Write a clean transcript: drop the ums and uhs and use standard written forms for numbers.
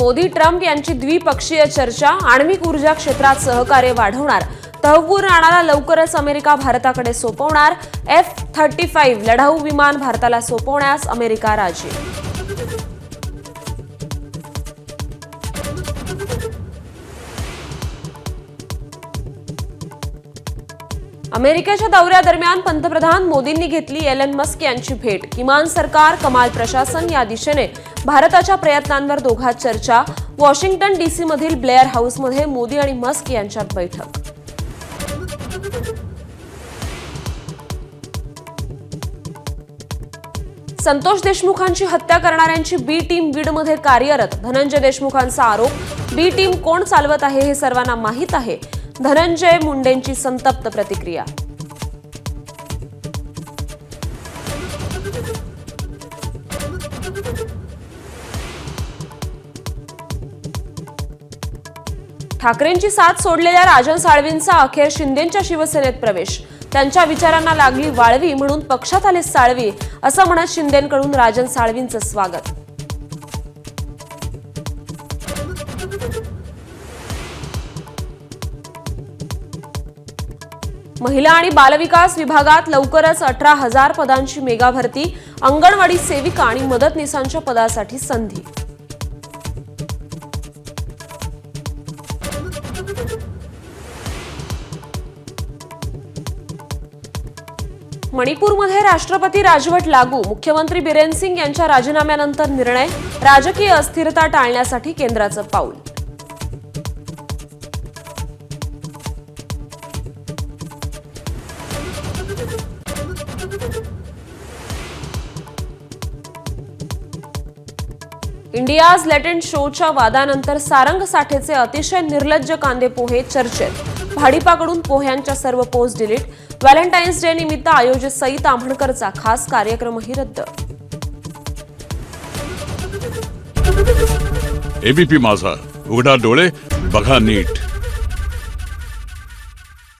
Modi Trump यांची द्विपक्षीय चर्चा, आण्विक ऊर्जा क्षेत्रात सहकार्य वाढवणार, तहव्वूर राणाला लवकरच अमेरिका भारताकडे सोपवणार, F-35 लढाऊ विमान भारताला सोपवण्यास अमेरिका राजी. अमेरिकेच्या दौऱ्यादरम्यान पंतप्रधान मोदींनी घेतली एलन मस्क यांची भेट. किमान सरकार कमाल प्रशासन या दिशेने भारताच्या प्रयत्नांवर दोघात चर्चा. वॉशिंग्टन डीसी मधील ब्लेअर हाऊसमध्ये मोदी आणि मस्क यांच्यात बैठक. संतोष देशमुखांची हत्या करणाऱ्यांची बी टीम बीडमध्ये कार्यरत. धनंजय देशमुखांचा आरोप. बी टीम कोण चालवत आहे हे सर्वांना माहीत आहे. धनंजय मुंडेंची संतप्त प्रतिक्रिया. ठाकरेंची साथ सोडलेल्या राजन साळवींचा अखेर शिंदेंच्या शिवसेनेत प्रवेश. त्यांच्या विचारांना लागली वाळवी म्हणून पक्षात आले साळवी, असं म्हणत शिंदेंकडून राजन साळवींचं स्वागत. महिला आणि बालविकास विभागात लवकरच 18,000 पदांची मेगा भरती. अंगणवाडी सेविका आणि मदतनीसांच्या पदासाठी संधी. मणिपूरमध्ये राष्ट्रपती राजवट लागू. मुख्यमंत्री बिरेन सिंग यांच्या राजीनाम्यानंतर निर्णय. राजकीय अस्थिरता टाळण्यासाठी केंद्राचं पाऊल. इंडियाज लेटेंट शोच्या वादानंतर सारंग साठेचे अतिशय निर्लज्ज कांदे पोहे चर्चेत. भाडीपाकडून पोह्यांच्या सर्व पोस्ट डिलीट. व्हॅलेंटाईन्स डे निमित्त आयोजित सई ताम्हणकरचा खास कार्यक्रमही रद्द. एबीपी माझा, उघडा डोळे बघा नीट.